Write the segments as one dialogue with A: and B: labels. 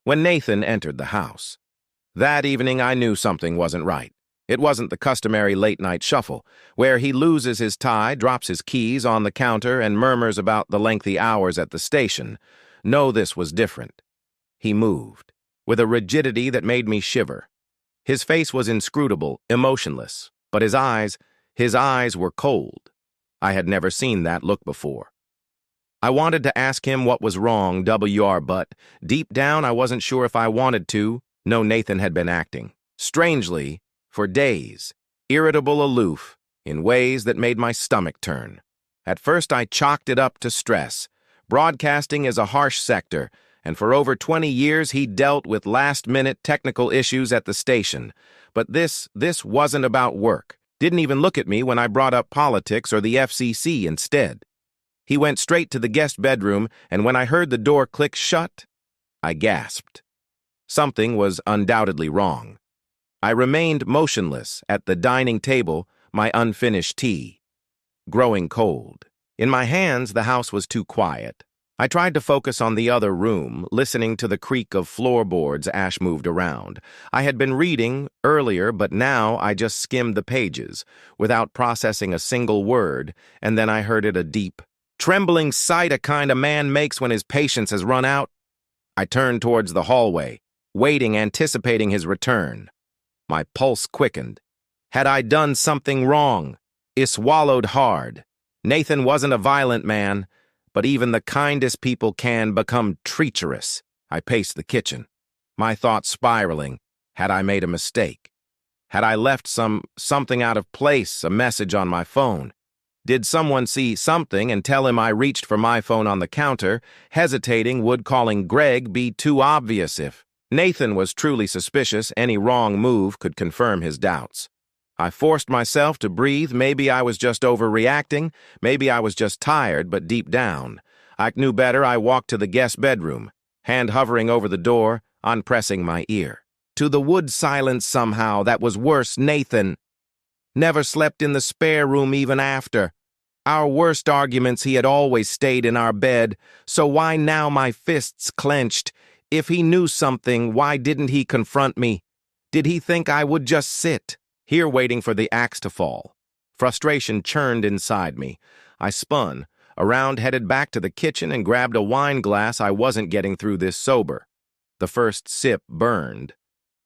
A: when Nathan entered the house. That evening I knew something wasn't right. It wasn't the customary late-night shuffle, where he loses his tie, drops his keys on the counter, and murmurs about the lengthy hours at the station. No, this was different. He moved, with a rigidity that made me shiver. His face was inscrutable, emotionless, but his eyes were cold. I had never seen that look before. I wanted to ask him what was wrong, but deep down I wasn't sure if I wanted to. No, Nathan had been acting, strangely, for days, irritable, aloof, in ways that made my stomach turn. At first I chalked it up to stress. Broadcasting is a harsh sector, and for over 20 years he dealt with last-minute technical issues at the station. But this wasn't about work. Didn't even look at me when I brought up politics or the FCC instead. He went straight to the guest bedroom, and when I heard the door click shut, I gasped. Something was undoubtedly wrong. I remained motionless at the dining table, my unfinished tea growing cold. In my hands, the house was too quiet. I tried to focus on the other room, listening to the creak of floorboards Ash moved around. I had been reading earlier, but now I just skimmed the pages, without processing a single word, and then I heard it, a deep, trembling sigh a kind a man makes when his patience has run out. I turned towards the hallway, waiting, anticipating his return. My pulse quickened. Had I done something wrong? I swallowed hard. Nathan wasn't a violent man, but even the kindest people can become treacherous. I paced the kitchen, my thoughts spiraling. Had I made a mistake? Had I left something out of place, a message on my phone? Did someone see something and tell him I reached for my phone on the counter, hesitating? Would calling Greg be too obvious? If Nathan was truly suspicious, any wrong move could confirm his doubts. I forced myself to breathe. Maybe I was just overreacting. Maybe I was just tired, but deep down, I knew better. I walked to the guest bedroom, hand hovering over the door, unpressing my ear. To the wood silence somehow that was worse. Nathan never slept in the spare room even after our worst arguments. He had always stayed in our bed, so why now? My fists clenched. If he knew something, why didn't he confront me? Did he think I would just sit here waiting for the axe to fall? Frustration churned inside me. I spun around, headed back to the kitchen, and grabbed a wine glass. I wasn't getting through this sober. The first sip burned,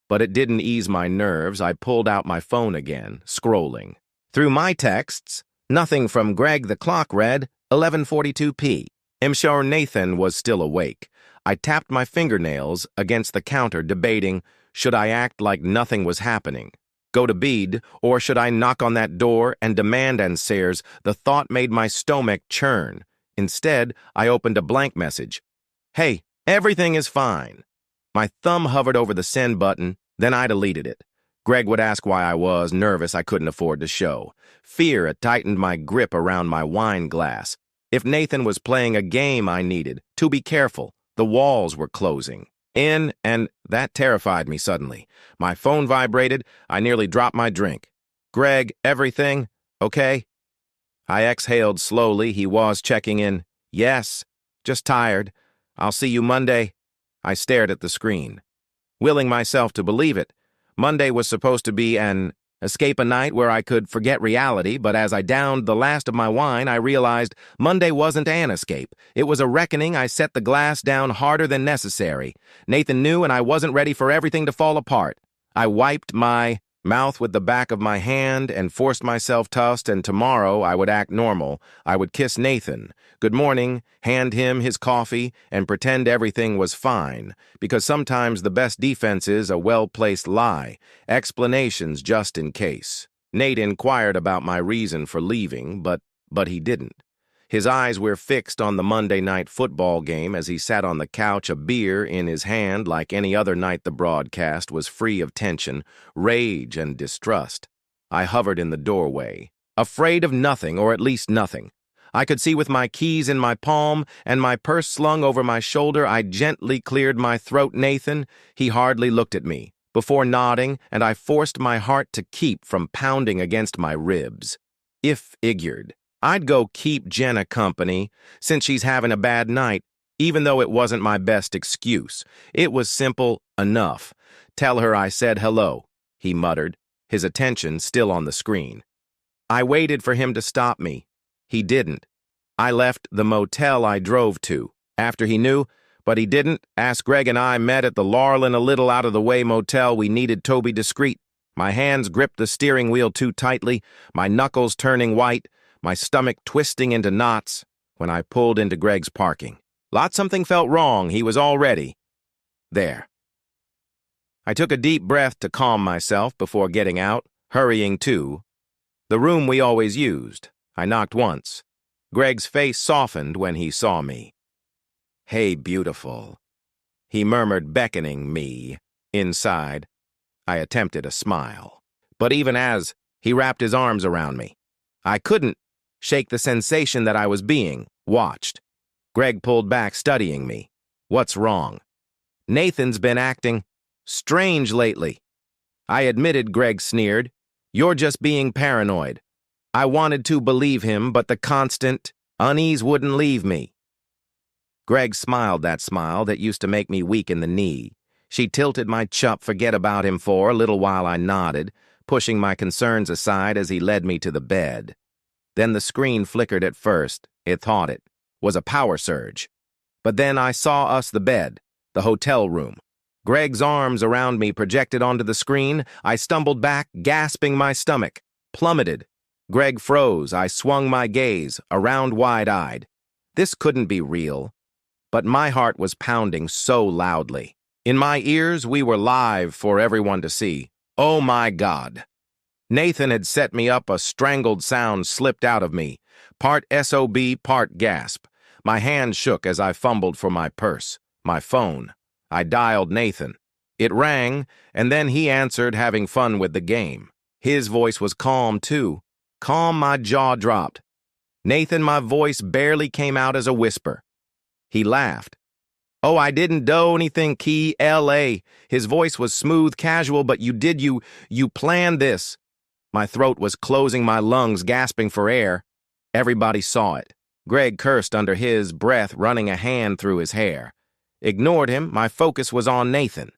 A: but it didn't ease my nerves. I pulled out my phone again, scrolling through my texts. Nothing from Greg. The clock read 11:42 p.m. I'm sure Nathan was still awake. I tapped my fingernails against the counter, debating, should I act like nothing was happening, go to bed, or should I knock on that door and demand answers? The thought made my stomach churn. Instead, I opened a blank message. Hey, everything is fine. My thumb hovered over the send button, then I deleted it. Greg would ask why I was nervous. I couldn't afford to show. Fear had tightened my grip around my wine glass. If Nathan was playing a game, I needed to be careful. The walls were closing in, and that terrified me suddenly. My phone vibrated. I nearly dropped my drink. Greg, everything okay? I exhaled slowly. He was checking in. Yes, just tired. I'll see you Monday. I stared at the screen, willing myself to believe it. Monday was supposed to be an escape, a night where I could forget reality, but as I downed the last of my wine, I realized Monday wasn't an escape. It was a reckoning. I set the glass down harder than necessary. Nathan knew, and I wasn't ready for everything to fall apart. I wiped my mouth with the back of my hand and forced myself to toast, and tomorrow I would act normal. I would kiss Nathan, good morning, hand him his coffee, and pretend everything was fine, because sometimes the best defense is a well-placed lie, explanations just in case. Nate inquired about my reason for leaving, but he didn't. His eyes were fixed on the Monday night football game as he sat on the couch, a beer in his hand. Like any other night, the broadcast was free of tension, rage, and distrust. I hovered in the doorway, afraid of nothing, or at least nothing. I could see with my keys in my palm and my purse slung over my shoulder. I gently cleared my throat. Nathan, he hardly looked at me before nodding, and I forced my heart to keep from pounding against my ribs. If figured I'd go keep Jenna company since she's having a bad night. even though it wasn't my best excuse. It was simple enough. "Tell her I said hello," he muttered, his attention still on the screen. I waited for him to stop me. He didn't. I left the motel I drove to. After he knew, but he didn't, asked Greg and I met at the Laurelin a little out-of-the-way motel. We needed Toby discreet. My hands gripped the steering wheel too tightly, my knuckles turning white, my stomach twisting into knots when I pulled into Greg's parking. Something felt wrong. He was already there. I took a deep breath to calm myself before getting out, hurrying to the room we always used. I knocked once. Greg's face softened when he saw me. "Hey, beautiful," he murmured, beckoning me inside. I attempted a smile. But even as he wrapped his arms around me, I couldn't shake the sensation that I was being watched. Greg pulled back, studying me. "What's wrong?" "Nathan's been acting strange lately." I admitted. Greg sneered. "You're just being paranoid." I wanted to believe him, but the constant unease wouldn't leave me. Greg smiled, that smile that used to make me weak in the knee. She tilted my chup. "Forget about him for a little while," I nodded, pushing my concerns aside as he led me to the bed. Then the screen flickered. At first, it thought it was a power surge. But then I saw us, the bed, the hotel room. Greg's arms around me projected onto the screen. I stumbled back, gasping. My stomach plummeted. Greg froze. I swung my gaze around, wide-eyed. This couldn't be real. But my heart was pounding so loudly. In my ears, we were live for everyone to see. Oh my God. Nathan had set me up. A strangled sound slipped out of me, part SOB, part gasp. My hand shook as I fumbled for my purse, my phone. I dialed Nathan. It rang, and then he answered, having fun with the game. His voice was calm, too. Calm. My jaw dropped. "Nathan," my voice barely came out as a whisper. He laughed. "Oh, I didn't do anything, Key, L.A." His voice was smooth, casual. "But you planned this." My throat was closing, my lungs gasping for air. Everybody saw it. Greg cursed under his breath, running a hand through his hair. Ignored him. My focus was on Nathan.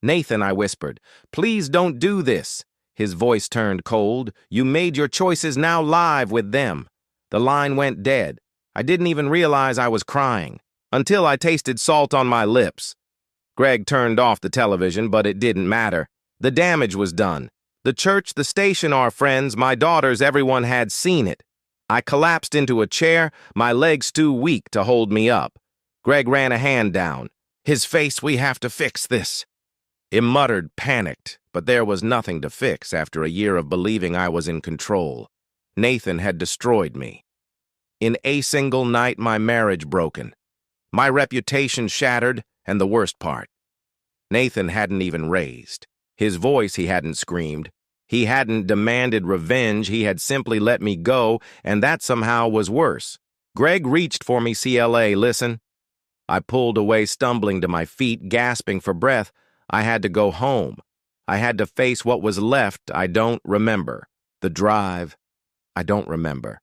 A: "Nathan," I whispered, "please don't do this." His voice turned cold. "You made your choices, now live with them." The line went dead. I didn't even realize I was crying until I tasted salt on my lips. Greg turned off the television, but it didn't matter. The damage was done. The church, the station, our friends, my daughters, everyone had seen it. I collapsed into a chair, my legs too weak to hold me up. Greg ran a hand down. His face. "We have to fix this." He muttered, panicked, but there was nothing to fix after a year of believing I was in control. Nathan had destroyed me. In a single night, my marriage broken. My reputation shattered, and the worst part, Nathan hadn't even raised. His voice, he hadn't screamed. He hadn't demanded revenge. He had simply let me go, and that somehow was worse. Greg reached for me. "CLA, listen." I pulled away, stumbling to my feet, gasping for breath. I had to go home. I had to face what was left. I don't remember. The drive. I don't remember.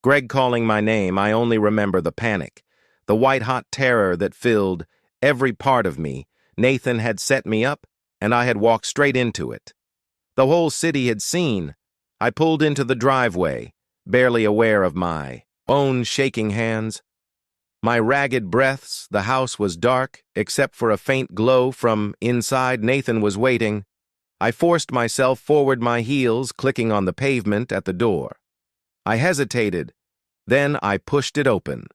A: Greg calling my name. I only remember the panic, the white-hot terror that filled every part of me. Nathan had set me up, and I had walked straight into it. The whole city had seen. I pulled into the driveway, barely aware of my own shaking hands. My ragged breaths. The house was dark, except for a faint glow from inside. Nathan was waiting. I forced myself forward, my heels clicking on the pavement at the door. I hesitated. Then I pushed it open.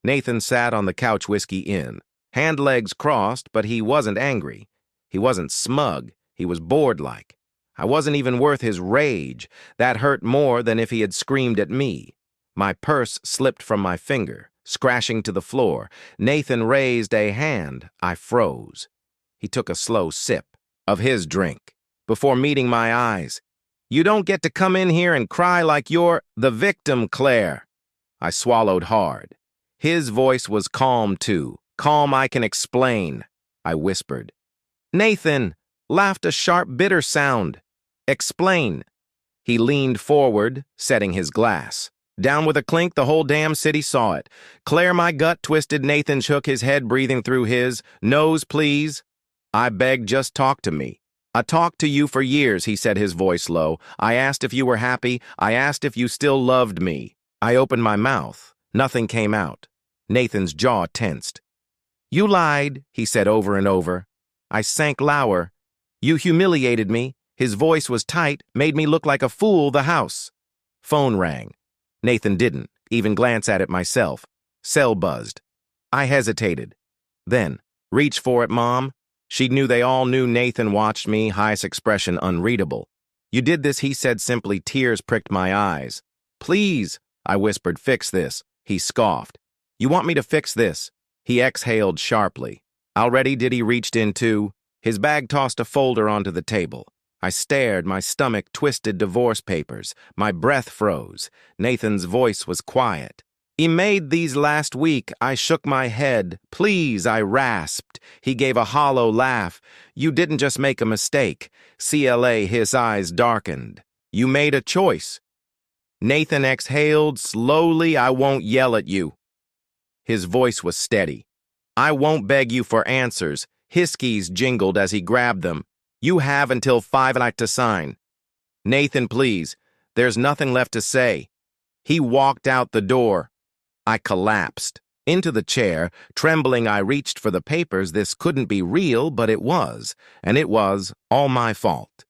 A: Nathan sat on the couch, whiskey in, hand-legs crossed, but he wasn't angry. He wasn't smug. He was bored-like. I wasn't even worth his rage. That hurt more than if he had screamed at me. My purse slipped from my finger, scrashing to the floor. Nathan raised a hand. I froze. He took a slow sip of his drink before meeting my eyes. "You don't get to come in here and cry like you're the victim, Claire." I swallowed hard. His voice was calm, too. "Calm, I can explain," I whispered. Nathan laughed, a sharp, bitter sound. "Explain." He leaned forward, setting his glass. Down with a clink, the whole damn city saw it. Claire, my gut twisted. Nathan shook his head, breathing through his. Nose, please. I begged, just talk to me. I talked to you for years, he said, his voice low. I asked if you were happy. I asked if you still loved me. I opened my mouth. Nothing came out. Nathan's jaw tensed. You lied, he said over and over. I sank lower. You humiliated me. His voice was tight, made me look like a fool. The house. Phone rang. Nathan didn't even glance at it myself. Cell buzzed. I hesitated. Then, reach for it, Mom. She knew they all knew. Nathan watched me, highest expression unreadable. You did this, he said simply. Tears pricked my eyes. Please, I whispered, fix this. He scoffed. You want me to fix this? He exhaled sharply. Already did. He reached into his bag, tossed a folder onto the table. I stared, my stomach twisted. Divorce papers. My breath froze. Nathan's voice was quiet. He made these last week. I shook my head. Please, I rasped. He gave a hollow laugh. You didn't just make a mistake. CLA, his eyes darkened. You made a choice. Nathan exhaled slowly. I won't yell at you. His voice was steady. I won't beg you for answers. His keys jingled as he grabbed them. You have until 5 night to sign. Nathan, please. There's nothing left to say. He walked out the door. I collapsed. Into the chair, trembling, I reached for the papers. This couldn't be real, but it was. And it was all my fault.